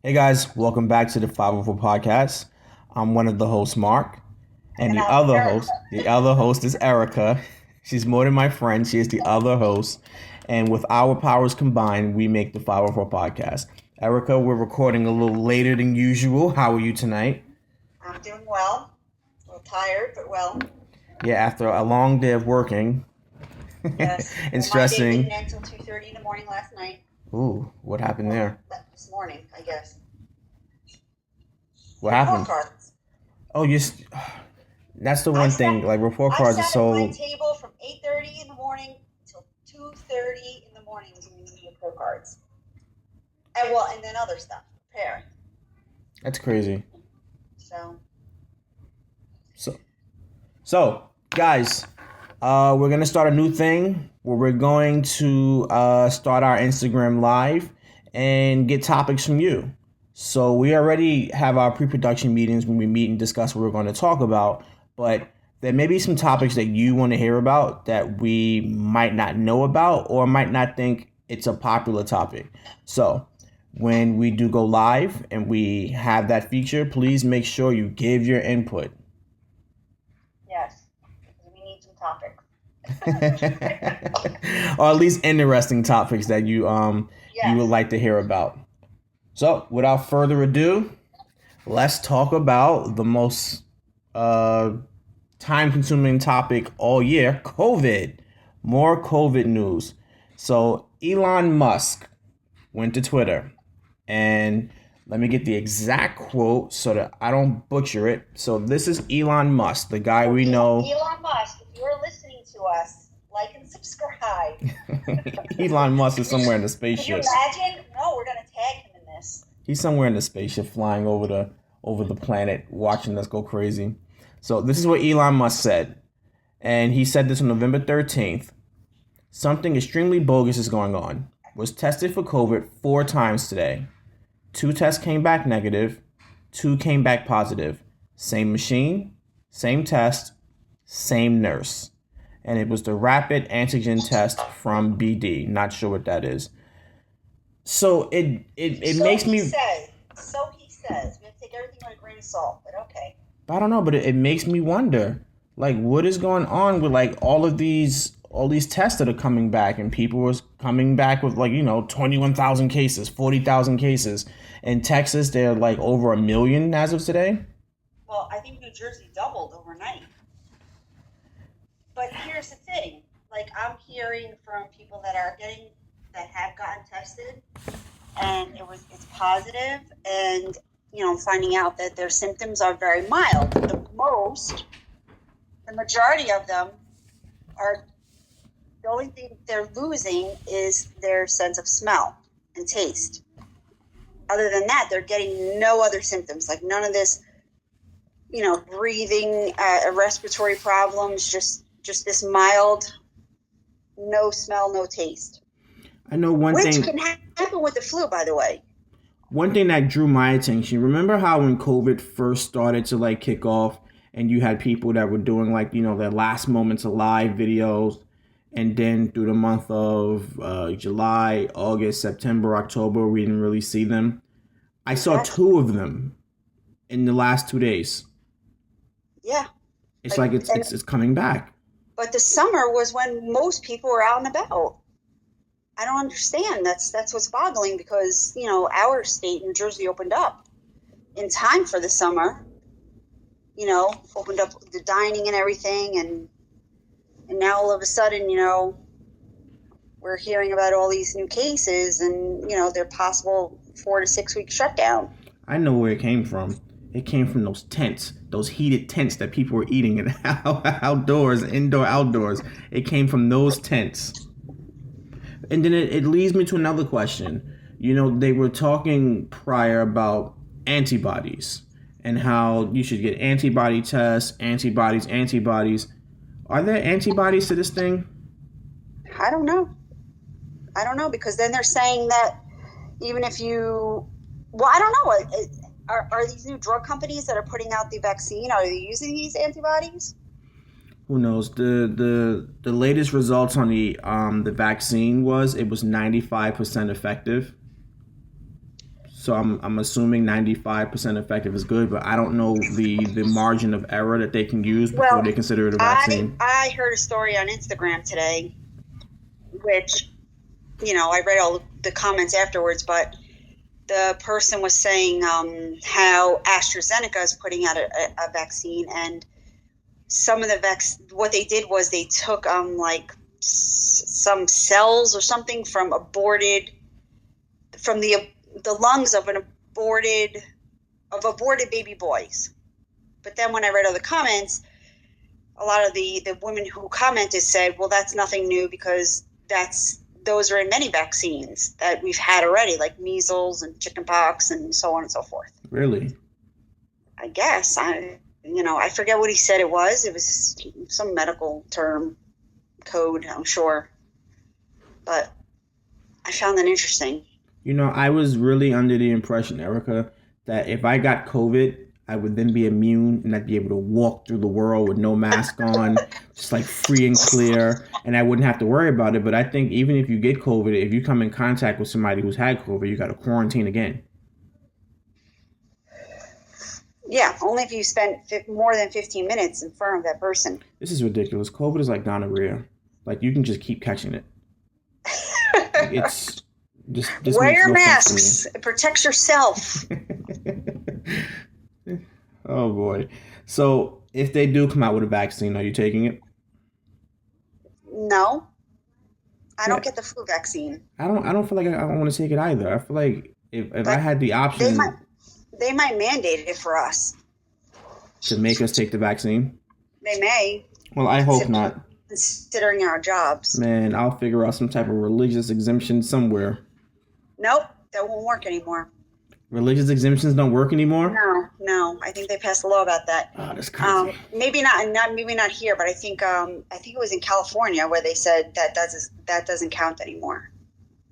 Hey guys, welcome back to the 504 podcast. I'm one of the hosts, Mark, and And the I'm other Erica. host, the other host is Erica. She's more than my friend. She is the other host, and with our powers combined, we make the 504 podcast. Erica, we're recording a little later than usual. How are you tonight? I'm doing well. A little tired, but well. Yeah, after a long day of working Yes. and Well, my day stressing. didn't end until 2:30 in the morning last night. Ooh, what happened Well, there? this morning, I guess. What Report happened? cards. Oh, that's the I one sat thing. Like report I cards are sat at my so. table from 8:30 in the morning till 2:30 in the morning doing these report cards. And then other stuff, preparing. That's crazy. So So So, guys, we're gonna start a new thing where we're going to start our Instagram live and get topics from you. So we already have our pre-production meetings when we meet and discuss what we're going to talk about, but there may be some topics that you want to hear about that we might not know about or might not think it's a popular topic. So when we do go live and we have that feature, please make sure you give your input. yes, we need some topics. Or at least interesting topics that you would Yes. like to hear about. So, without further ado, let's talk about the most uh, time-consuming topic all year: COVID. More COVID news. So, Elon Musk went to Twitter, and let me get the exact quote so that I don't butcher it. So, this is Elon Musk, the guy we know. Elon Musk, if you're listening to us, like and subscribe. Elon Musk is somewhere in the Can you spaceship. imagine? No, we're gonna tag him in this. He's somewhere in the spaceship flying over the planet, watching us go crazy. So this is what Elon Musk said, and he said this on November 13th. Something extremely bogus is going on. Was tested for COVID 4 times today. 2 tests came back negative. 2 came back positive. Same machine, same test, same nurse. And it was the rapid antigen test from BD. Not sure what that is. So it So makes he me. says. So he says. We have to take everything with a grain of salt, but okay. I don't know, but it makes me wonder, like, what is going on with like all these tests that are coming back, and people was coming back with 21,000 cases, 40,000 cases. In Texas, they're like over 1 million as of today. Well, I think New Jersey doubled overnight. But here's the thing. Like I'm hearing from people that have gotten tested and it's positive and finding out that their symptoms are very mild. The majority of them are the only thing they're losing is their sense of smell and taste. Other than that, they're getting no other symptoms, like none of this, breathing, respiratory problems, just this mild, no smell, no taste. I know one Which thing. can happen with the flu, by the way. One thing that drew my attention. Remember how when COVID first started to like kick off, and you had people that were doing their last moments alive videos, and then through the month of July, August, September, October, we didn't really see them. I saw Yes. 2 of them in the last 2 days. Yeah. It's like it's coming back. But the summer was when most people were out and about. I don't understand. That's what's boggling because, our state, New Jersey, opened up in time for the summer. Opened up the dining and everything, and now all of a sudden, we're hearing about all these new cases and, their possible 4 to 6 week shutdown. I know where it came from. It came from those tents, those heated tents that people were eating in outdoors, indoor, outdoors. It came from those tents. And then it leads me to another question. They were talking prior about antibodies and how you should get antibody tests, antibodies. Are there antibodies to this thing? I don't know because then they're saying that even if I don't know. Are these new drug companies that are putting out the vaccine, are they using these antibodies? Who knows? The latest results on the vaccine was 95% effective. So I'm assuming 95% effective is good, but I don't know the margin of error that they can use before Well, they consider it a I vaccine. I heard a story on Instagram today, which I read all the comments afterwards, but the person was saying how AstraZeneca is putting out a vaccine, and some of the what they did was they took like some cells or something from the lungs of aborted baby boys. But then when I read other comments, a lot of the women who commented said, well, that's nothing new because those are in many vaccines that we've had already, like measles and chickenpox and so on and so forth. Really? I guess. I forget what he said it was. It was some medical term code, I'm sure. But I found that interesting. I was really under the impression, Erica, that if I got COVID, I would then be immune and I'd be able to walk through the world with no mask on, just like free and clear, and I wouldn't have to worry about it. But I think even if you get COVID, if you come in contact with somebody who's had COVID, you got to quarantine again. Yeah, only if you spent more than 15 minutes in front of that person. This is ridiculous. COVID is like gonorrhea. Like, you can just keep catching it. It's just wear makes your no masks. sense to It protects yourself. me. Oh boy. So if they do come out with a vaccine, are you taking it? No, I Yeah. don't get the flu vaccine. I don't feel like I want to take it either. I feel like if I But had the they option might mandate it for us. to make us take the vaccine, They may, well, I hope not. considering our jobs. Man, I'll figure out some type of religious exemption somewhere. Nope, that won't work anymore. Religious exemptions don't work anymore? No. I think they passed a law about that. Oh, that's crazy. Maybe not here, but I think it was in California where they said that doesn't count anymore.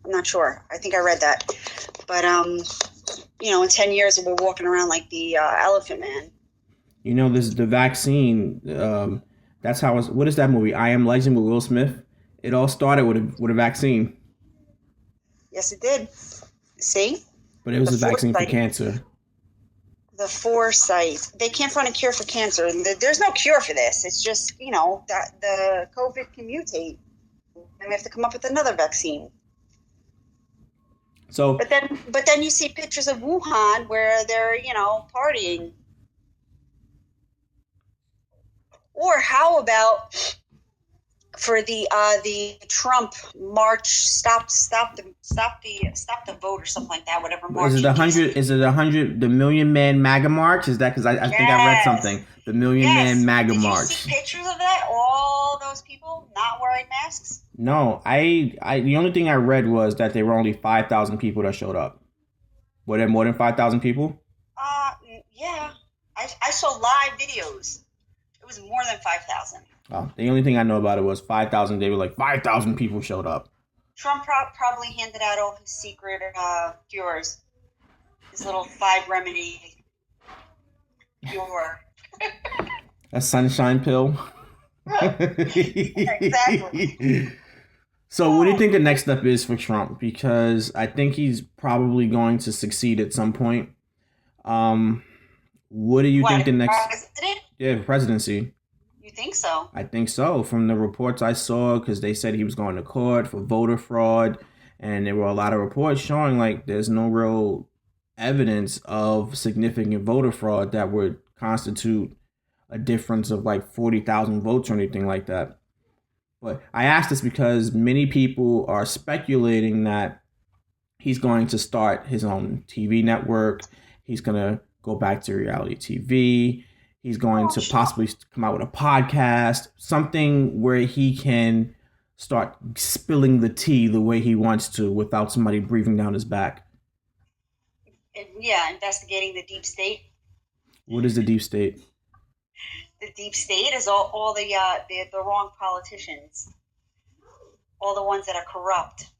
I'm not sure. I think I read that. But in 10 years we'll be walking around like the Elephant Man. This the vaccine. That's how it's. What is that movie? I Am Legend with Will Smith. It all started with a vaccine. Yes, it did. See? But it was The a vaccine for foresight. cancer. The foresight. They can't find a cure for cancer. There's no cure for this. It's just, that the COVID can mutate. And we have to come up with another vaccine. So, But then you see pictures of Wuhan where they're, partying. Or how about for the Trump march, stop the vote or something like that, whatever march. is it 100? Is it 100? The Million Man MAGA March? Is that because I think I read something? The Million Man MAGA March. Did you see pictures of that? All those people not wearing masks. No, I the only thing I read was that there were only 5,000 people that showed up. Were there more than 5,000 people? Yeah. I saw live videos. It was more than 5,000. Oh, the only thing I know about it was 5,000. They were like 5,000 people showed up. Trump probably handed out all his secret cures. His little 5-remedy cure. A sunshine pill. Exactly. So what do you think the next step is for Trump? Because I think he's probably going to succeed at some point. What do you think the next... President? Yeah, presidency. You think so? I think so. From the reports I saw, because they said he was going to court for voter fraud, and there were a lot of reports showing like there's no real evidence of significant voter fraud that would constitute a difference of like 40,000 votes or anything like that. But I asked this because many people are speculating that he's going to start his own TV network. He's going to go back to reality TV. He's going to possibly come out with a podcast, something where he can start spilling the tea the way he wants to without somebody breathing down his back. Yeah, investigating the deep state. What is the deep state? The deep state is all the wrong politicians, all the ones that are corrupt.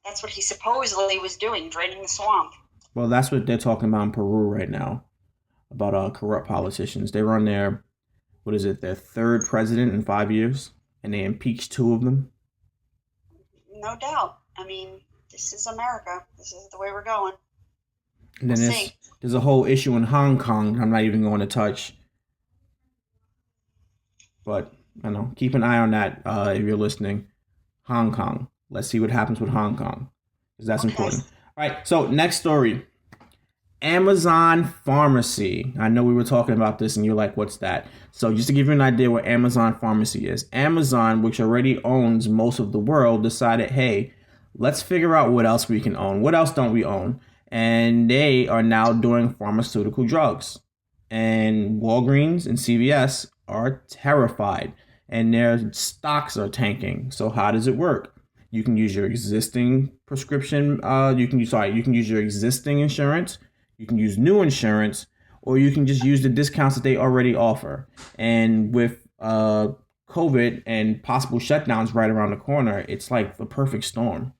That's what he supposedly was doing, draining the swamp. Well, that's what they're talking about in Peru right now, about corrupt politicians. They were on their, their third president in 5 years, and they impeached 2 of them. No doubt. I mean, this is America. This is the way we're going. And We'll then see. there's a whole issue in Hong Kong I'm not even going to touch. But I know, keep an eye on that if you're listening. Hong Kong. Let's see what happens with Hong Kong, because that's Okay. important. All right. So next story. Amazon Pharmacy. I know we were talking about this and you're like, what's that? So just to give you an idea what Amazon Pharmacy is. Amazon, which already owns most of the world, decided, hey, let's figure out what else we can own. What else don't we own? And they are now doing pharmaceutical drugs. And Walgreens and CVS are terrified and their stocks are tanking. So how does it work? You can use your existing prescription. You can use your existing insurance. You can use new insurance, or you can just use the discounts that they already offer. And with COVID and possible shutdowns right around the corner, it's like the perfect storm.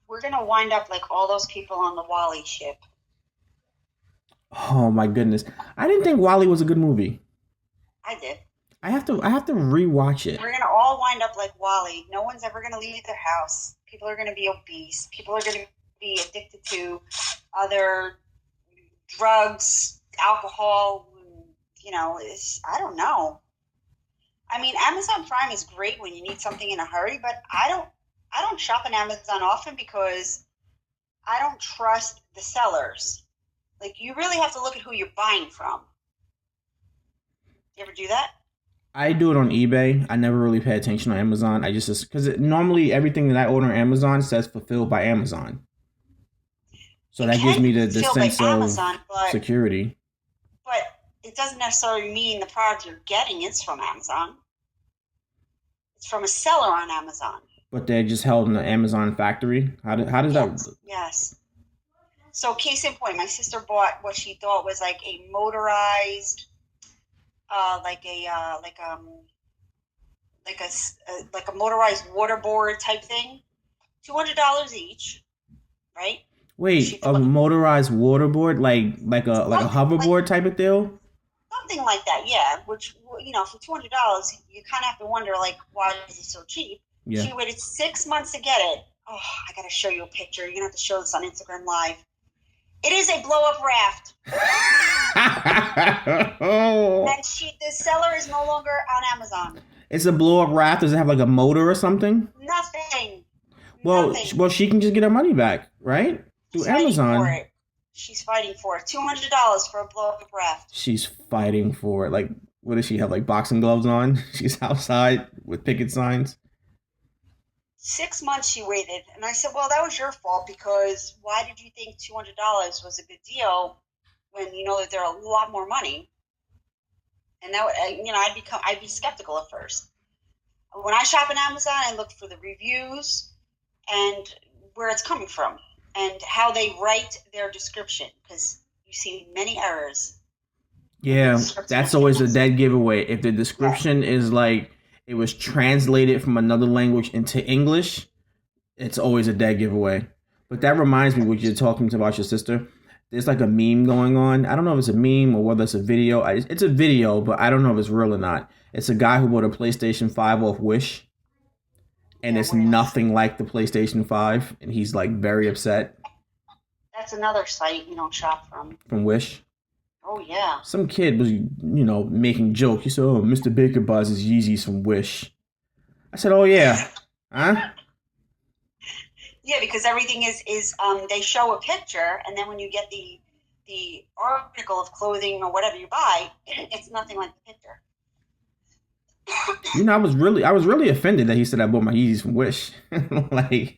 We're gonna wind up like all those people on the Wally ship. Oh my goodness. I didn't think Wally was a good movie. I did. I have to rewatch it. We're gonna all wind up like Wally. No one's ever gonna leave their house. People are gonna be obese. People are gonna be addicted to other drugs, alcohol. I don't know. I mean, Amazon Prime is great when you need something in a hurry, but I don't shop on Amazon often because I don't trust the sellers. Like, you really have to look at who you're buying from. You ever do that? I do it on eBay. I never really pay attention on Amazon. I just because normally everything that I order on Amazon says fulfilled by Amazon. So that gives me the sense of Amazon, security. But it doesn't necessarily mean the product you're getting is from Amazon. It's from a seller on Amazon. But they're just held in the Amazon factory. How does that? Yes. So case in point, my sister bought what she thought was like a motorized, like a motorized waterboard type thing, $200 each, right? Wait, a motorized waterboard, like a hoverboard type of deal? Something like that, yeah. Which, for $200, you kind of have to wonder, like, why is it so cheap? Yeah. She waited 6 months to get it. Oh, I got to show you a picture. You're going to have to show this on Instagram Live. It is a blow-up raft. Oh. And the seller is no longer on Amazon. It's a blow-up raft. Does it have like a motor or something? Nothing. Well, she can just get her money back, right? Through Amazon. She's fighting for it. $200 for a blow-up raft. She's fighting for it. Like, what does she have? Like boxing gloves on? She's outside with picket signs. 6 months she waited, and I said, "Well, that was your fault because why did you think $200 was a good deal when you know that they're a lot more money?" And that, I'd be skeptical at first. When I shop on Amazon, I look for the reviews and where it's coming from and how they write their description, because you see many errors. Yeah, that's always a dead giveaway. If the description is like it was translated from another language into English, it's always a dead giveaway. But that reminds me, what you're talking about your sister. There's like a meme going on. I don't know if it's a meme or whether it's a video. It's a video, but I don't know if it's real or not. It's a guy who bought a PlayStation 5 off Wish, and it's nothing like the PlayStation 5, and he's like very upset. That's another site you don't shop from. From Wish? Oh, yeah. Some kid was, making jokes. He said, "Oh, Mr. Baker buys his Yeezys from Wish." I said, "Oh, yeah." Huh? Yeah, because everything is they show a picture, and then when you get the article of clothing or whatever you buy, it's nothing like the picture. I was really offended that he said I bought my Yeezys from Wish. Like,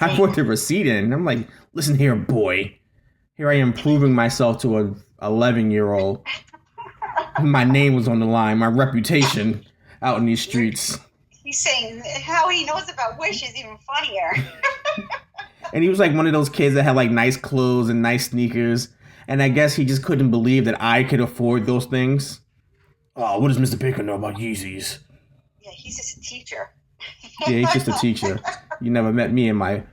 I put the receipt in. I'm like, "Listen here, boy. Here I am proving myself to a 11-year-old. My name was on the line. My reputation out in these streets." He's saying how he knows about Wish is even funnier. And he was like one of those kids that had like nice clothes and nice sneakers. And I guess he just couldn't believe that I could afford those things. Oh, what does Mr. Baker know about Yeezys? Yeah, he's just a teacher. Yeah, he's just a teacher. You never met me in my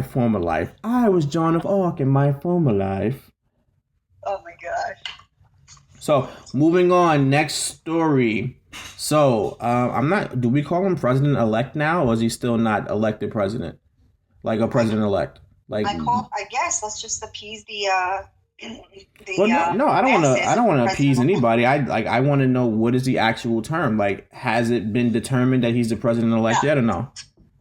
former life. I was Joan of Arc in my former life. Oh my gosh. So, moving on, next story. So, do we call him president-elect now, or is he still not elected president? Like a president-elect? Like, I guess let's just appease well, the no, I don't want to. I masses don't and want to President appease elect. anybody. I want to know what is the actual term. Like, has it been determined that he's the president elect No, yet or no?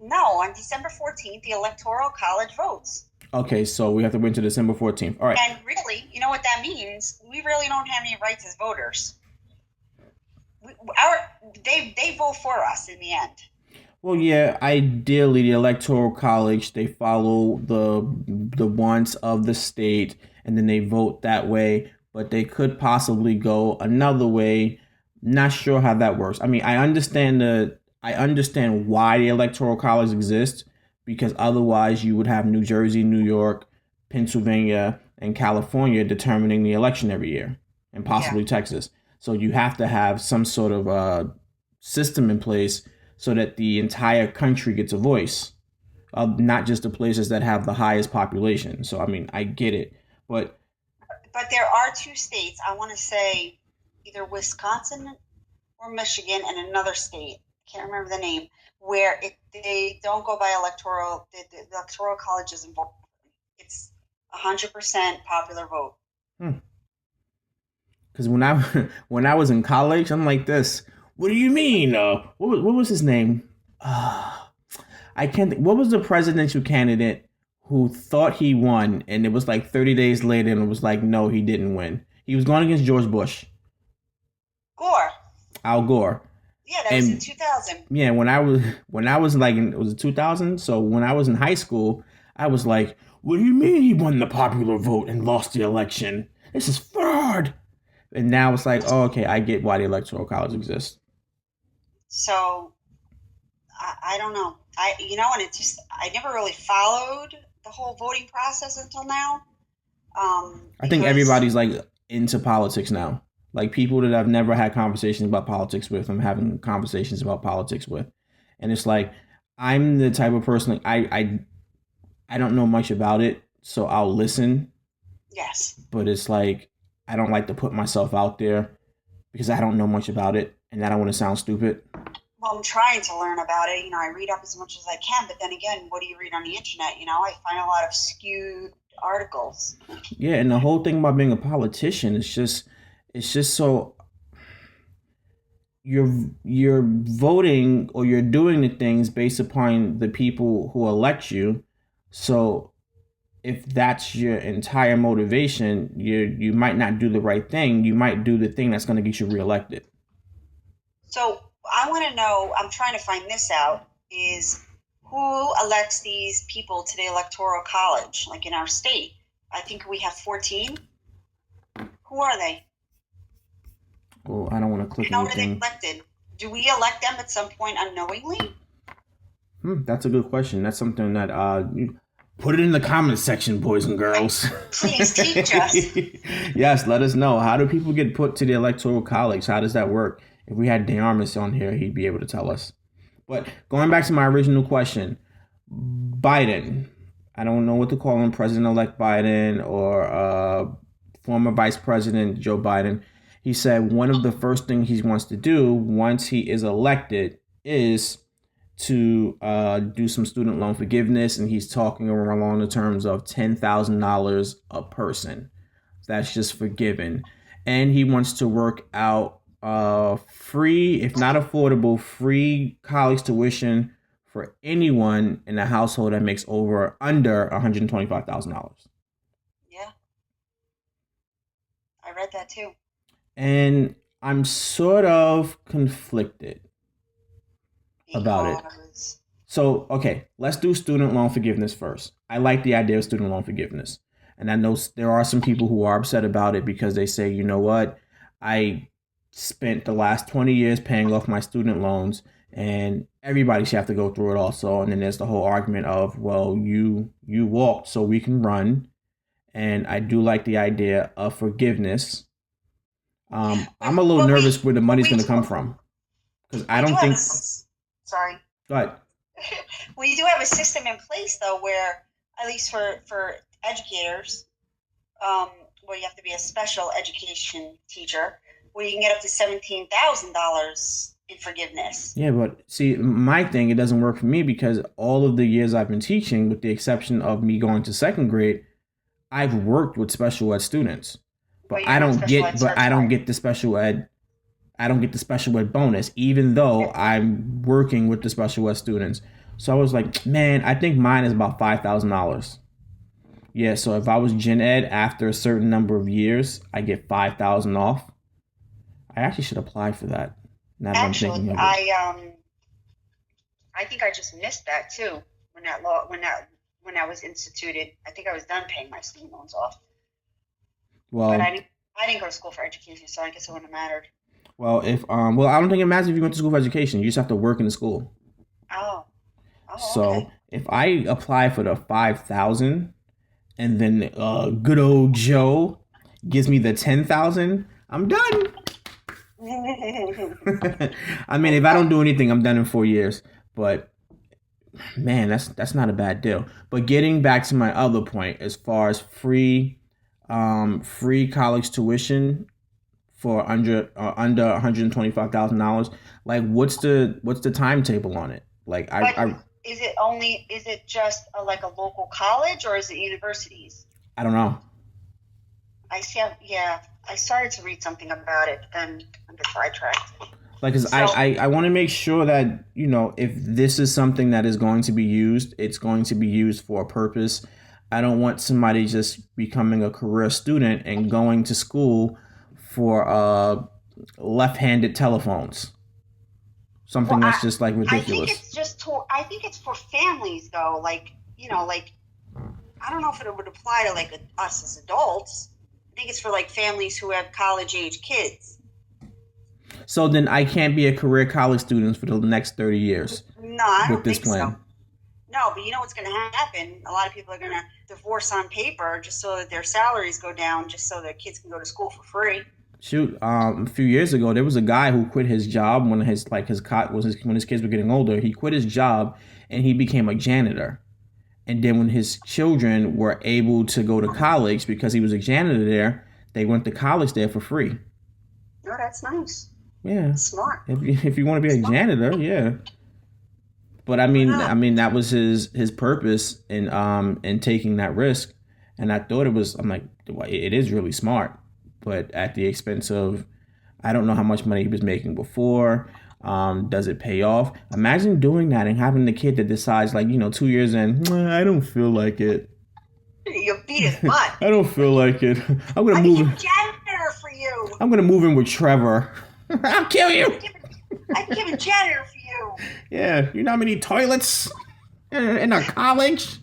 no. On December 14th, the Electoral College votes. Okay, so we have to wait until December 14th. All right. And really, you know what that means? We really don't have any rights as voters. They vote for us in the end. Well, yeah, ideally the electoral college they follow the wants of the state and then they vote that way, but they could possibly go another way. Not sure how that works. I mean, I understand why the electoral college exists because otherwise you would have New Jersey, New York, Pennsylvania, and California determining the election every year, and Yeah. possibly Texas. So you have to have some sort of system in place so that the entire country gets a voice, not just the places that have the highest population. So I mean, I get it, but But there are two states, I want to say either Wisconsin or Michigan and another state, can't remember the name, where they don't go by electoral, the electoral college isn't vote. It's 100% popular vote. because when I when I was in college, I'm like this. What do you mean? What was his name? I can't. What was the presidential candidate who thought he won, and it was like 30 days later, and it was like, no, he didn't win. He was going against George Bush, Gore. Al Gore. Yeah, that was in And 2000. yeah, when I was like it was 2000. So when I was in high school, I was like, "What do you mean he won the popular vote and lost the election? This is fraud." And now it's like, oh, okay, I get why the electoral college exists. So I don't know. And it just, I never really followed the whole voting process until now. I think Because, everybody's like into politics now. Like people that I've never had conversations about politics with, I'm having conversations about politics with, and it's like I'm the type of person like, I don't know much about it, so I'll listen, yes. but it's like I don't like to put myself out there because I don't know much about it and I don't want to sound stupid. Well, I'm trying to learn about it. I read up as much as I can, but then again, what do you read on the internet? I find a lot of skewed articles. Yeah, and the whole thing about being a politician is just it's just so you're voting or you're doing the things based upon the people who elect you. So if that's your entire motivation, you might not do the right thing. You might do the thing that's going to get you reelected. So I want to know, I'm trying to find this out, is who elects these people to the Electoral College, like in our state? I think we have 14. Who are they? Well, I don't want to click How are they anything. elected? Do we elect them at some point unknowingly? That's a good question. That's something that put it in the comment section, boys and girls. Please teach us. Yes, let us know. How do people get put to the electoral college? How does that work? If we had DeArmas on here, he'd be able to tell us. But going back to my original question, Biden. I don't know what to call him, President-elect Biden or former Vice President Joe Biden. He said one of the first things he wants to do once he is elected is to do some student loan forgiveness, and he's talking along the terms of $10,000 a person. That's just forgiven, and he wants to work out free, if not affordable, free college tuition for anyone in a household that makes over under $125,000. Yeah, I read that too. And I'm sort of conflicted about it. Because So, okay, let's do student loan forgiveness first. I like the idea of student loan forgiveness. And I know there are some people who are upset about it because they say, you know what? I spent the last 20 years paying off my student loans and everybody should have to go through it also. And then there's the whole argument of, well, you walked so we can run. And I do like the idea of forgiveness. I'm a little but nervous where the but money's we going to come from because I we do don't have a think. sorry. Go ahead. We do have a system in place though, where at least for educators, where you have to be a special education teacher, where you can get up to $17,000 in forgiveness. Yeah, but see, my thing, it doesn't work for me because all of the years I've been teaching, with the exception of me going to second grade, I've worked with special ed students. But But you're not special ed I don't certified. get the special ed I don't get the special ed bonus, even though I'm working with the special ed students. So I was like, man, I think mine is about $5,000. Yeah, so if I was gen ed after a certain number of years, I get 5,000 off. I actually should apply for that. Now that I'm Actually, thinking of it. I think I just missed that too when that law when that was instituted. I think I was done paying my student loans off, but Well, I didn't go to school for education, so I guess it wouldn't have mattered. I don't think it matters if you went to school for education. You just have to work in the school. Oh, oh, So okay. if I apply for the 5,000, and then good old Joe gives me the 10,000, I'm done. I mean, if I don't do anything, I'm done in 4 years. But man, that's not a bad deal. But getting back to my other point, as far as free college tuition for under $125,000, like what's the timetable on it? Like But is it just like a local college or is it universities? I don't know. I see. Yeah, I started to read something about it, but then I get sidetracked. Like, cause So, I want to make sure that, if this is something that is going to be used, it's going to be used for a purpose. I don't want somebody just becoming a career student and going to school for left-handed telephones. well, Something that's just like I think ridiculous. it's I think it's for families though. Like, like I don't know if it would apply to like us as adults. I think it's for like families who have college age kids. So then I can't be a career college student for the next 30 years No, I with don't this think so. plan. No, but you know what's going to happen? A lot of people are going to divorce on paper just so that their salaries go down, just so their kids can go to school for free. Shoot, a few years ago, there was a guy who quit his job when his kids were getting older. He quit his job and he became a janitor. And then when his children were able to go to college because he was a janitor there, they went to college there for free. No, that's nice. Yeah, Smart. if you want to be a Smart. janitor, yeah. But Why not? I mean that was his purpose in taking that risk, and I thought it was. I'm like, well, it is really smart, but at the expense of, I don't know how much money he was making before. Does it pay off? Imagine doing that and having the kid that decides, like, 2 years in, "Nah, I don't feel like it. You beat his butt. I don't feel like it. I'm gonna I move. became janitor for you. I'm gonna move in with Trevor. I'll kill you. I became a janitor for you. Yeah, you know how many toilets in our college?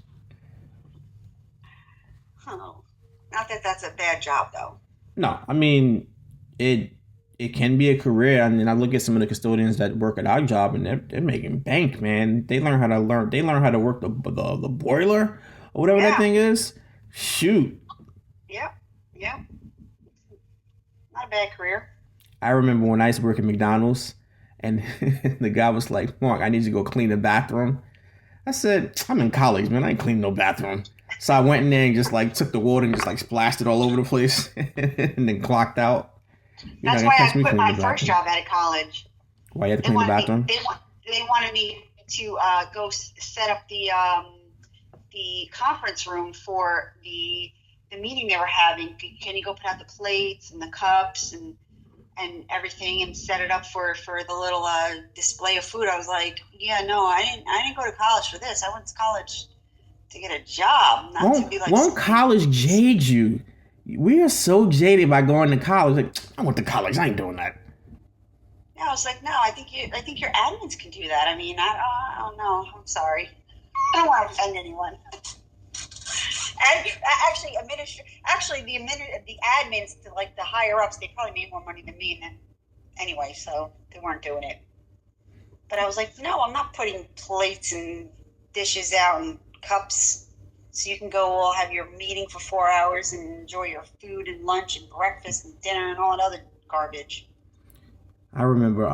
Oh, not that that's a bad job though. No, I mean it. It can be a career. I mean, I look at some of the custodians that work at our job, and they're making bank, man. They learn how to work the boiler or whatever that Yeah. thing is. Shoot, Yep. Yep. Not a bad career. I remember when I used to work at McDonald's, and the guy was like, "Mark, I need you to go clean the bathroom." I said, "I'm in college, man. I ain't cleaning no bathroom." So I went in there and just like took the water and just like splashed it all over the place, and then clocked out. You're not That's gonna why catch I me quit cleaning my the first bathroom. job out of college. Why you had to They clean the wanted me. bathroom? They wanted me to go set up the conference room for the meeting they were having. Can you go put out the plates and the cups and everything and set it up for the little display of food? I was like, yeah, no, I didn't go to college for this. I went to college to get a job, not to be like. Won't college jade you? We are so jaded by going to college. Like, I went to college. I ain't doing that. Yeah, I was like, no, I think your admins can do that. I mean, I don't know. I'm sorry. I don't want to offend anyone. And actually, the admins, to like the higher ups, they probably made more money than me. And anyway, so they weren't doing it. But I was like, no, I'm not putting plates and dishes out and cups so you can go all have your meeting for 4 hours and enjoy your food and lunch and breakfast and dinner and all that other garbage. I remember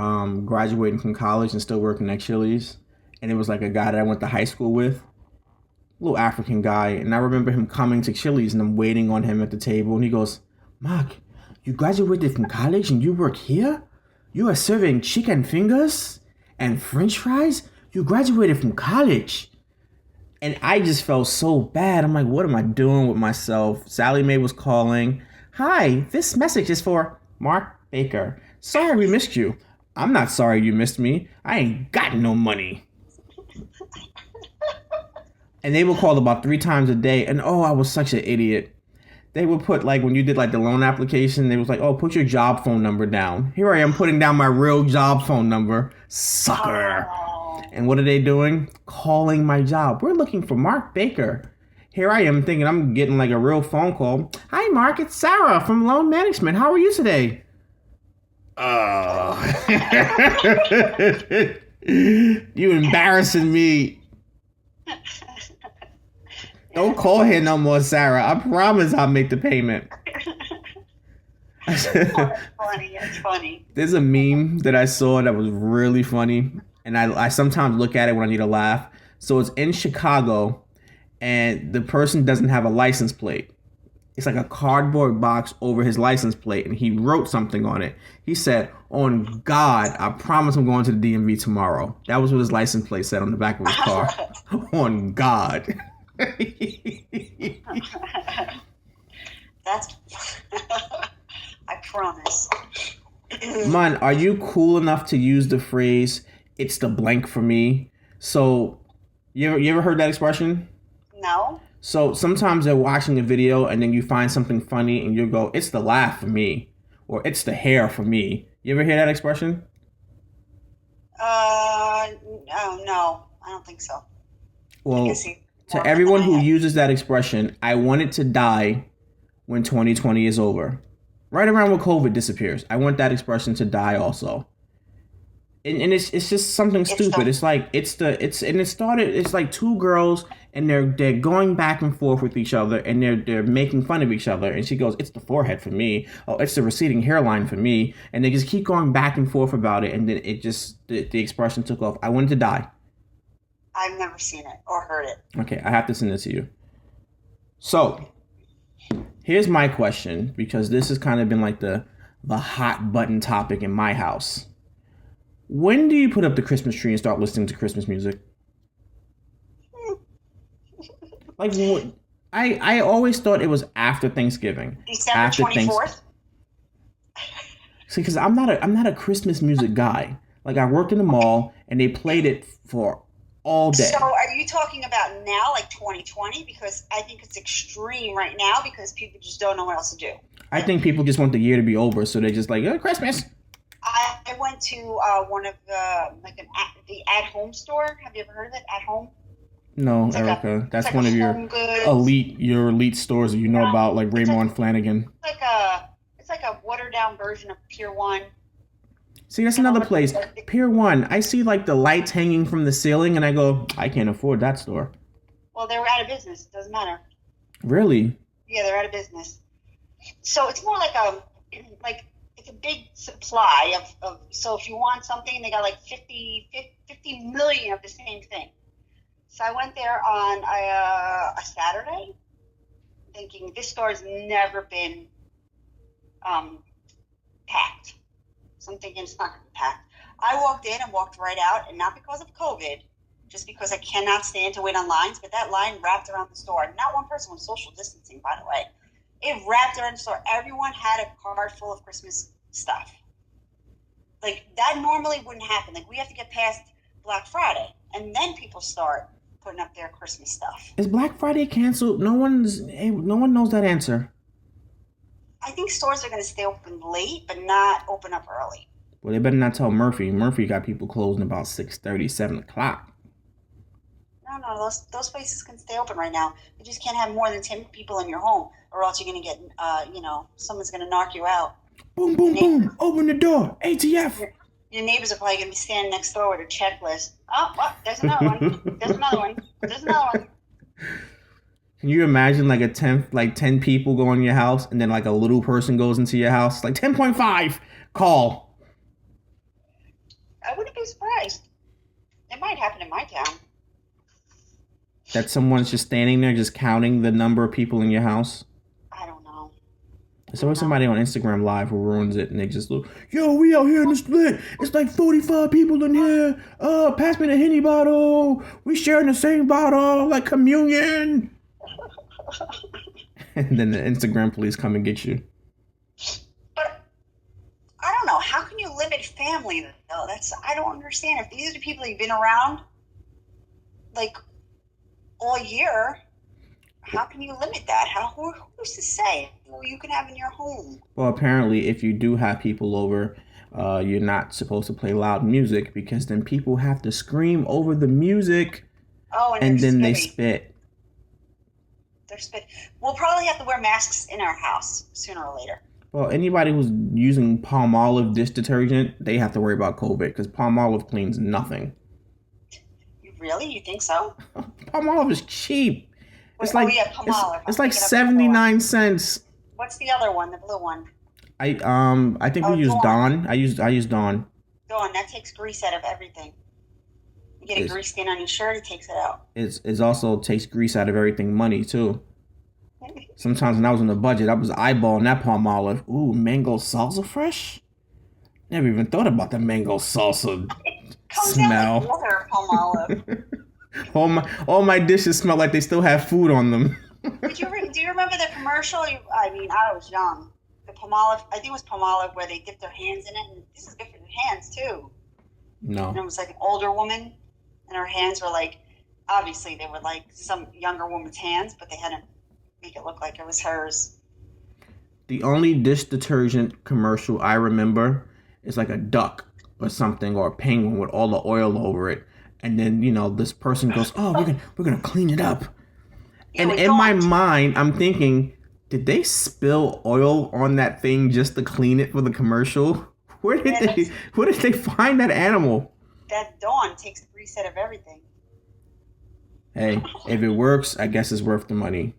graduating from college and still working at Chili's, and it was like a guy that I went to high school with, little African guy, and I remember him coming to Chili's, and I'm waiting on him at the table, and he goes, "Mark, you graduated from college and you work here?" You are serving chicken fingers and french fries? You graduated from college. And I just felt so bad. I'm like, what am I doing with myself? Sally Mae was calling. Hi, this message is for Mark Baker. Sorry we missed you. I'm not sorry you missed me. I ain't got no money. And they would call about 3 times a day. And oh, I was such an idiot. They would put, like, when you did like the loan application, they was like, oh, put your job phone number down. Here I am putting down my real job phone number. Sucker. Oh. And what are they doing? Calling my job. We're looking for Mark Baker. Here I am thinking I'm getting like a real phone call. Hi, Mark. It's Sarah from Loan Management. How are you today? You embarrassing me. Don't call here no more, Sarah. I promise I'll make the payment. It's funny. It's funny. There's a meme that I saw that was really funny. And I sometimes look at it when I need a laugh. So it's in Chicago, and the person doesn't have a license plate. It's like a cardboard box over his license plate, and he wrote something on it. He said, on God, I promise I'm going to the DMV tomorrow. That was what his license plate said on the back of his car. On God. That's I promise. Man, are you cool enough to use the phrase, it's the blank for me? So, you ever heard that expression? No. So, sometimes they're watching a video and then you find something funny and you go, it's the laugh for me. Or it's the hair for me. You ever hear that expression? Oh, no. I don't think so. Well, to everyone who uses that expression, I want it to die when 2020 is over. Right around when COVID disappears. I want that expression to die also. And it's just something stupid. It's like two girls and they're going back and forth with each other and they're making fun of each other, and she goes, it's the forehead for me. Oh, it's the receding hairline for me. And they just keep going back and forth about it, and then it just the expression took off. I want it to die. I've never seen it or heard it. Okay, I have to send it to you. So, here's my question, because this has kind of been like the hot button topic in my house. When do you put up the Christmas tree and start listening to Christmas music? Like, I always thought it was after Thanksgiving. December 24th? See, because I'm not a Christmas music guy. Like, I worked in the mall and they played it for all day. So are you talking about now, like 2020? Because I think it's extreme right now because people just don't know what else to do. I think people just want the year to be over, so they're just like, oh, Christmas. I went to one of the at-home store. Have you ever heard of it? At Home? No, it's Erica. That's one of your elite stores that you know about, like Raymond and Flanagan. It's like a watered-down version of Pier 1. See, that's another place. Pier 1. I see like the lights hanging from the ceiling, and I go, I can't afford that store. Well, they're out of business. It doesn't matter. Really? Yeah, they're out of business. So it's more like it's a big supply of so if you want something, they got like 50 million of the same thing. So I went there on a Saturday thinking this store has never been packed. So I'm thinking it's not going to be packed. I walked in and walked right out, and not because of COVID, just because I cannot stand to wait on lines, but that line wrapped around the store. Not one person was social distancing, by the way. It wrapped around the store. Everyone had a cart full of Christmas stuff. Like, that normally wouldn't happen. Like, we have to get past Black Friday, and then people start putting up their Christmas stuff. Is Black Friday canceled? No one knows that answer. I think stores are going to stay open late, but not open up early. Well, they better not tell Murphy. Murphy got people closing about 6:30, 7 o'clock. No, those places can stay open right now. You just can't have more than 10 people in your home, or else you're going to get, someone's going to knock you out. Boom, boom, boom. Open the door. ATF. Your neighbors are probably going to be standing next door with a checklist. Oh, well, there's another one. There's another one. There's another one. Can you imagine like 10 people go in your house and then like a little person goes into your house? Like 10.5, call. I wouldn't be surprised. It might happen in my town. That someone's just standing there just counting the number of people in your house? I don't know. It's always somebody on Instagram Live who ruins it, and they just look, yo, we out here in the split. It's like 45 people in here. Pass me the Henny bottle. We sharing the same bottle, like communion. And then the Instagram police come and get you. But I don't know. How can you limit family though? I don't understand. If these are the people you've been around like all year, how can you limit that? Who's to say who you can have in your home? Well, apparently, if you do have people over, you're not supposed to play loud music because then people have to scream over the music. Oh, and then they spit. They're spit. We'll probably have to wear masks in our house sooner or later. Well, anybody who's using Palmolive dish detergent, they have to worry about COVID because Palmolive cleans nothing. Really? You think so? Palmolive is cheap. It's like Palmolive. It's like 79 cents. What's the other one? The blue one. I think we use Dawn. I use Dawn. Dawn. That takes grease out of everything. You get a grease stain on your shirt, it takes it out. It also takes grease out of everything. Money too. Sometimes when I was on the budget, I was eyeballing that Palmolive. Ooh, mango salsa fresh. Never even thought about the mango salsa smell. Out like water, Palmolive. all my dishes smell like they still have food on them. Do you remember the commercial? I was young. The Palmolive, I think it was Palmolive, where they dipped their hands in it. And this is good for the hands too. No. And it was like an older woman, and her hands were like, obviously they were like some younger woman's hands, but they had to make it look like it was hers. The only dish detergent commercial I remember is like a duck or something, or a penguin with all the oil over it. And then, this person goes, oh, we're gonna clean it up. Yeah, and in my mind, I'm thinking, did they spill oil on that thing just to clean it for the commercial? Where did they find that animal? That Dawn takes the grease out of everything. Hey, if it works, I guess it's worth the money.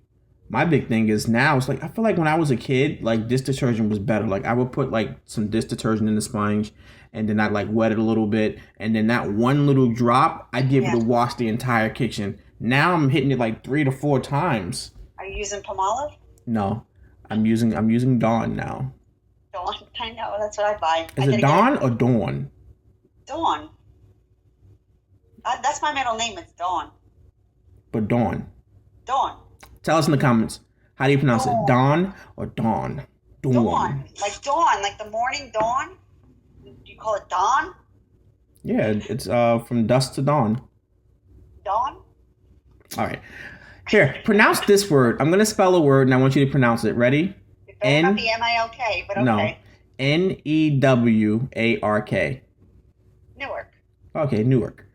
My big thing is now, it's like, I feel like when I was a kid, like, dish detergent was better. Like, I would put, like, some dish detergent in the sponge, and then I'd, like, wet it a little bit, and then that one little drop, I'd give it to wash the entire kitchen. Now I'm hitting it, like, 3 to 4 times. Are you using Palmolive? No. I'm using Dawn now. Dawn? I know, that's what I buy. Is it Dawn or Dawn? Dawn. That's my middle name, it's Dawn. But Dawn. Dawn. Tell us in the comments. How do you pronounce it? Dawn or Dawn? Dawn. Like dawn, like the morning dawn? Do you call it dawn? Yeah, it's from dusk to dawn. Dawn? All right. Here, pronounce this word. I'm going to spell a word, and I want you to pronounce it. Ready? It better not be M-I-L-K, but okay. No. N-E-W-A-R-K. Newark. Okay, Newark.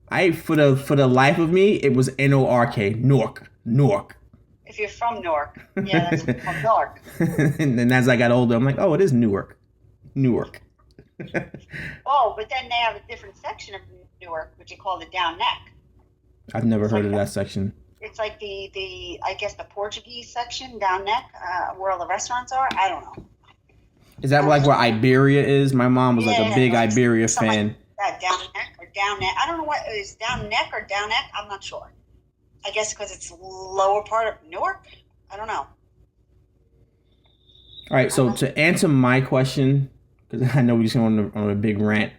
For the life of me, it was N-O-R-K. Newark. If you're from Newark. Yeah, that's from Newark. And then as I got older, I'm like, oh, it is Newark. Oh, but then they have a different section of Newark, which you call the down neck. I've never heard of that section. It's like the I guess the Portuguese section, down neck, where all the restaurants are. I don't know. Is that like where Iberia is? My mom was like a big Iberia fan. Like that, down neck or down neck. I don't know what is down neck or down neck. I'm not sure. I guess because it's lower part of Newark. I don't know. All right, so to answer my question, because I know we just went on a big rant,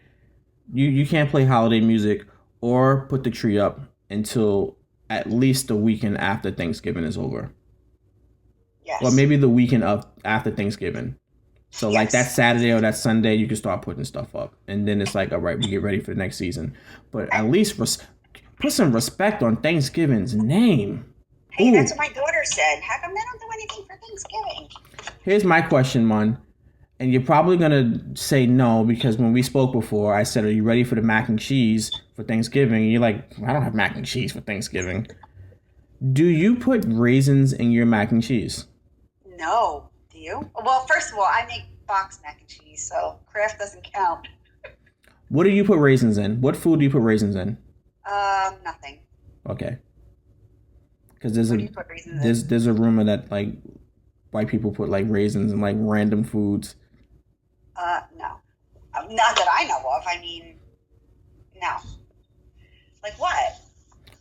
you can't play holiday music or put the tree up until at least the weekend after Thanksgiving is over. Yes. Or maybe the weekend after Thanksgiving. So like that Saturday or that Sunday, you can start putting stuff up. And then it's like, all right, we get ready for the next season. But at least put some respect on Thanksgiving's name. Hey, that's what my daughter said. How come they don't do anything for Thanksgiving? Here's my question, Mon. And you're probably going to say no, because when we spoke before, I said, are you ready for the mac and cheese for Thanksgiving? And you're like, I don't have mac and cheese for Thanksgiving. Do you put raisins in your mac and cheese? No. Do you? Well, first of all, I make boxed mac and cheese, so Kraft doesn't count. What do you put raisins in? What food do you put raisins in? Nothing. Okay. Because there's a rumor that like white people put like raisins in like random foods. No. Not that I know of. I mean, no. Like what?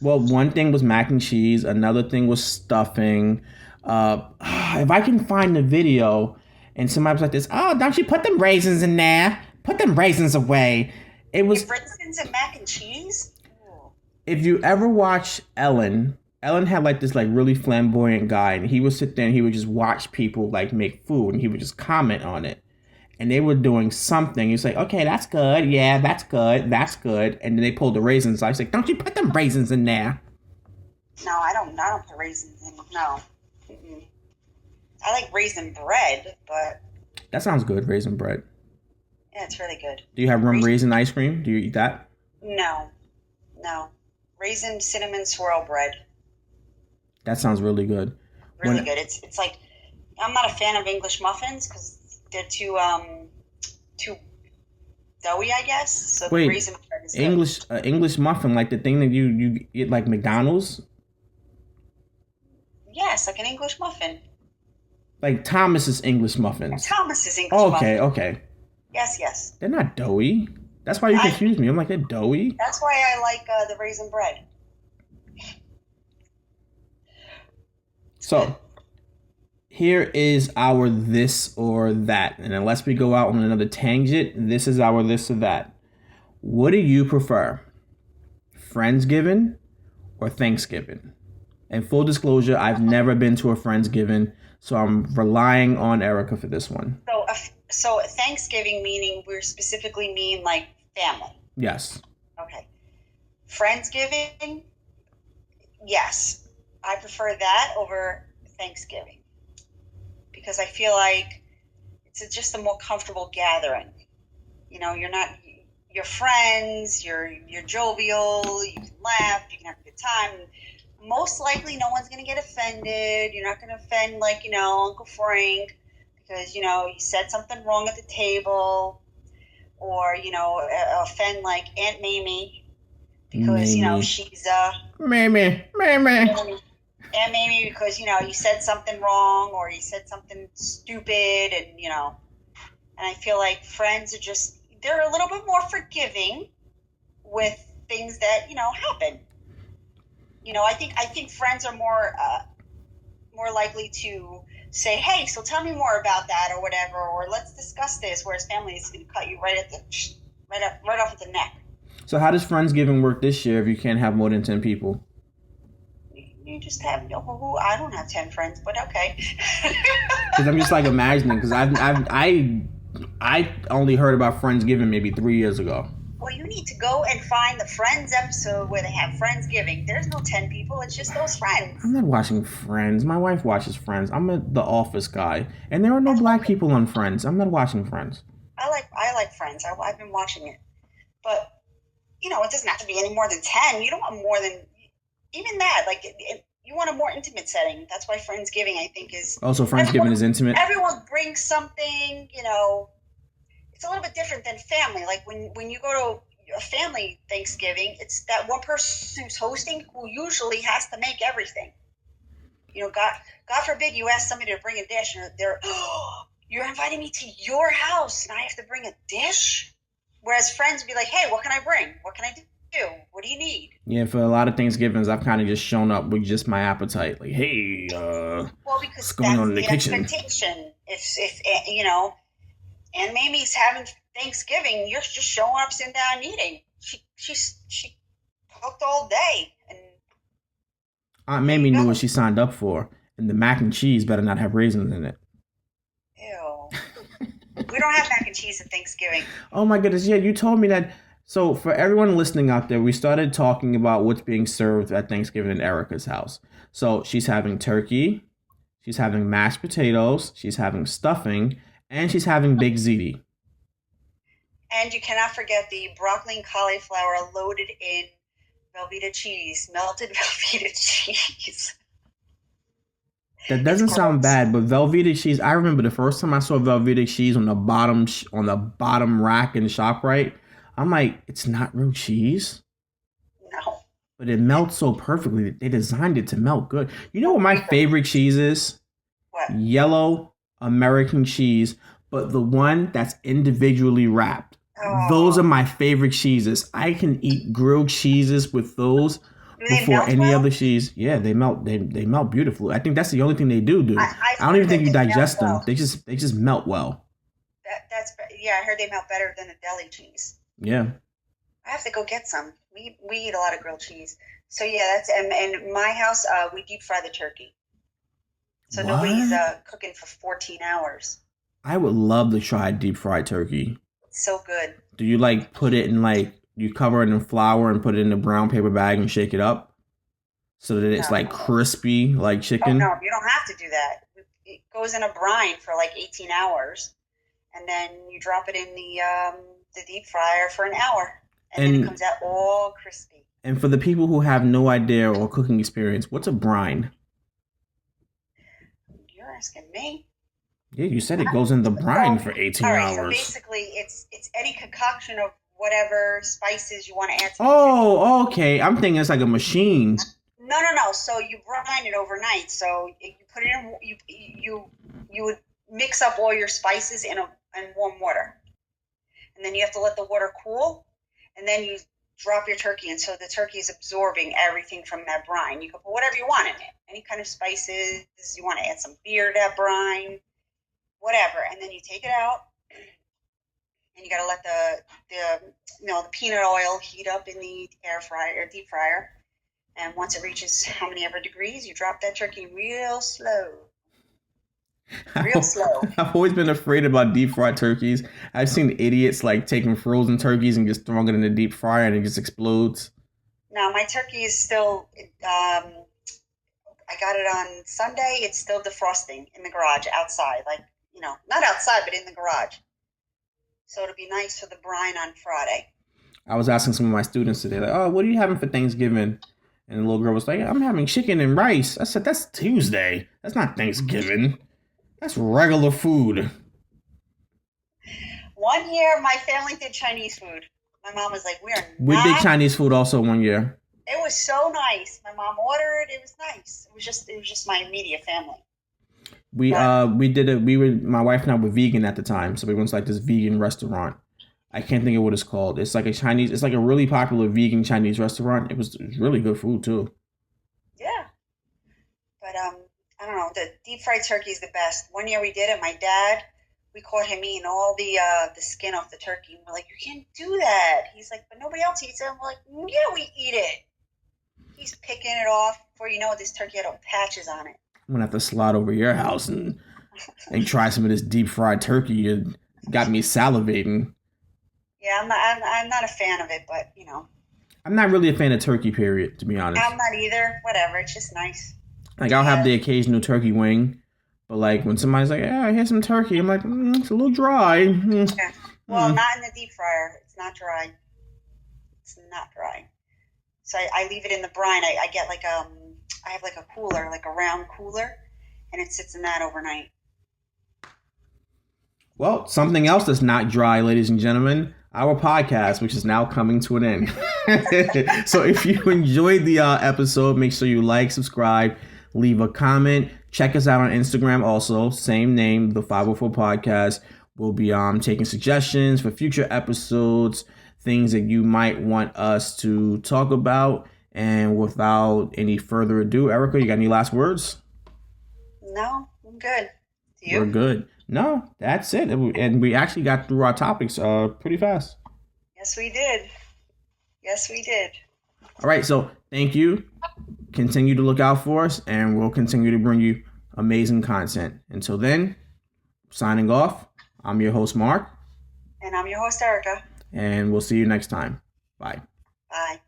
Well, one thing was mac and cheese. Another thing was stuffing. If I can find the video and somebody was like this, oh, don't you put them raisins in there? Put them raisins away. It was. Raisins and mac and cheese? Ooh. If you ever watch Ellen, Ellen had like this like really flamboyant guy, and he would sit there and he would just watch people like make food, and he would just comment on it. And they were doing something. He's like, okay, that's good. Yeah, that's good. That's good. And then they pulled the raisins. I was like, don't you put them raisins in there? No, I don't put raisins in. No. Mm-mm. I like raisin bread, but That sounds good, raisin bread. yeah, it's really good. Do you have rum raisin ice cream? Do you eat that? No. Raisin cinnamon swirl bread. That sounds really good. Really good. It's like, I'm not a fan of English muffins because they're too doughy, I guess. So the raisin bread is good. English muffin, like the thing that you get like McDonald's. Yes, like an English muffin. Like Thomas's English muffins. Thomas's English muffin. Okay. Yes. They're not doughy. That's why you confuse me. I'm like, they're doughy. That's why I like the raisin bread. So, here is our this or that. And unless we go out on another tangent, this is our this or that. What do you prefer? Friendsgiving or Thanksgiving? And full disclosure, I've never been to a Friendsgiving, so I'm relying on Erica for this one. So Thanksgiving meaning we specifically mean like family. Yes. Okay. Friendsgiving, yes. I prefer that over Thanksgiving because I feel like it's just a more comfortable gathering. You know, you're friends, you're jovial, you can laugh, you can have a good time. Most likely no one's going to get offended. You're not going to offend Uncle Frank because, he said something wrong at the table or, offend like Aunt Mamie because, she's Mamie. Aunt Mamie because, you said something wrong or you said something stupid and, and I feel like friends are they're a little bit more forgiving with things that, happen. I think friends are more likely to say, hey, so tell me more about that or whatever, or let's discuss this, whereas family is going to cut you right off at the neck. So how does Friendsgiving work this year if you can't have more than 10 people? You just have I don't have 10 friends, but okay. Because I'm just like imagining, because I only heard about Friendsgiving maybe 3 years ago. Well, you need to go and find the Friends episode where they have Friendsgiving. There's no 10 people. It's just those friends. I'm not watching Friends. My wife watches Friends. I'm the Office guy. And there are no black people on Friends. I'm not watching Friends. I like Friends. I've been watching it. But, it doesn't have to be any more than 10. You don't want more than, even that. Like, you want a more intimate setting. That's why Friendsgiving, I think, is... Also, Friendsgiving is intimate. Everyone brings something, It's a little bit different than family. Like when you go to a family Thanksgiving, it's that one person who's hosting who usually has to make everything. God forbid you ask somebody to bring a dish and they're, you're inviting me to your house and I have to bring a dish? Whereas friends would be like, hey, what can I bring? What can I do? What do you need? Yeah, for a lot of Thanksgivings, I've kind of just shown up with just my appetite. Like, hey, well, because what's going on in the kitchen? Expectation. If and Mamie's having Thanksgiving, you're just showing up, sitting down, and eating. She cooked all day, and Aunt Mamie knew what she signed up for, and the mac and cheese better not have raisins in it. Ew. We don't have mac and cheese at Thanksgiving. Oh my goodness! Yeah, you told me that. So for everyone listening out there, we started talking about what's being served at Thanksgiving in Erica's house. So she's having turkey, she's having mashed potatoes, she's having stuffing. And she's having Big ziti. And you cannot forget the broccoli and cauliflower loaded in Velveeta cheese, melted Velveeta cheese. That doesn't sound bad, but Velveeta cheese. I remember the first time I saw Velveeta cheese on the bottom rack in ShopRite. I'm like, it's not real cheese. No. But it melts so perfectly. They designed it to melt good. You know what my favorite cheese is? What? Yellow American cheese, but the one that's individually wrapped. Oh. Those are my favorite cheeses. I can eat grilled cheeses with those Do they before melt any well? other cheese. Yeah, they melt. They melt beautifully. I think that's the only thing they do. I've I don't even heard think that you they melt digest them. well. They just melt well. Yeah, I heard they melt better than a deli cheese. Yeah. I have to go get some. We eat a lot of grilled cheese. So yeah, that's and in my house we deep fry the turkey. So nobody's What? cooking for 14 hours. I would love to try deep fried turkey. It's so good. Do you like put it in like you cover it in flour and put it in a brown paper bag and shake it up so that it's No. like crispy like Oh chicken? no, you don't have to do that. It goes in a brine for like 18 hours, and then you drop it in the deep fryer for an hour, and then it And comes out all crispy. and for the people who have no idea or cooking experience, what's a brine? You're asking me. Yeah, you said it goes in the brine for 18 All right, so hours. basically, it's any concoction of whatever spices you want to add to the chicken. Oh, okay. I'm thinking it's like a machine. No. So you brine it overnight. So you put it in. You would mix up all your spices in warm water, and then you have to let the water cool, and then you drop your turkey in. So the turkey is absorbing everything from that brine. You can put whatever you want in it, any kind of spices. You want to add some beer to that brine, whatever, and then you take it out, and you got to let the peanut oil heat up in the air fryer or deep fryer. And once it reaches how many ever degrees, you drop that turkey real slow. Real slow. I've always been afraid about deep fried turkeys. I've seen idiots like taking frozen turkeys and just throwing it in the deep fryer and it just explodes. Now, my turkey is still, I got it on Sunday. It's still defrosting in the garage outside. Like, not outside, but in the garage. So it'll be nice for the brine on Friday. I was asking some of my students today, like, oh, what are you having for Thanksgiving? And the little girl was like, I'm having chicken and rice. I said, that's Tuesday. That's not Thanksgiving. That's regular food. One year, my family did Chinese food. My mom was like, We did Chinese food also one year. It was so nice. My mom ordered. It was nice. It was just my immediate family. We did it. My wife and I were vegan at the time, so we went to like this vegan restaurant. I can't think of what it's called. It's like it's like a really popular vegan Chinese restaurant. It was really good food too. Yeah. But I don't know. The deep fried turkey is the best. One year we did it. My dad, we caught him eating all the skin off the turkey. And we're like, you can't do that. He's like, but nobody else eats it. And we're like, yeah, we eat it. He's picking it off. Before you know it, this turkey had all patches on it. I'm gonna have to slide over your house and try some of this deep fried turkey. It got me salivating. Yeah, I'm not a fan of it, but I'm not really a fan of turkey, period, to be honest. I'm not either. Whatever, it's just nice. Like, I'll have the occasional turkey wing, but like when somebody's like, yeah, here's some turkey, I'm like, it's a little dry. Yeah. Well, not in the deep fryer. It's not dry. It's not dry. So I leave it in the brine. I get like I have like a cooler, like a round cooler, and it sits in that overnight. Well, something else that's not dry, ladies and gentlemen, our podcast, which is now coming to an end. So if you enjoyed the episode, make sure you like, subscribe, leave a comment. Check us out on Instagram also. Same name, the 504 Podcast. We'll be taking suggestions for future episodes, things that you might want us to talk about. And without any further ado, Erica, you got any last words? No, I'm good. Do you? We're good. No, that's it. And we actually got through our topics pretty fast. Yes, we did. Yes, we did. All right, so thank you. Continue to look out for us, and we'll continue to bring you amazing content. Until then, signing off, I'm your host, Mark. And I'm your host, Erica. And we'll see you next time. Bye. Bye.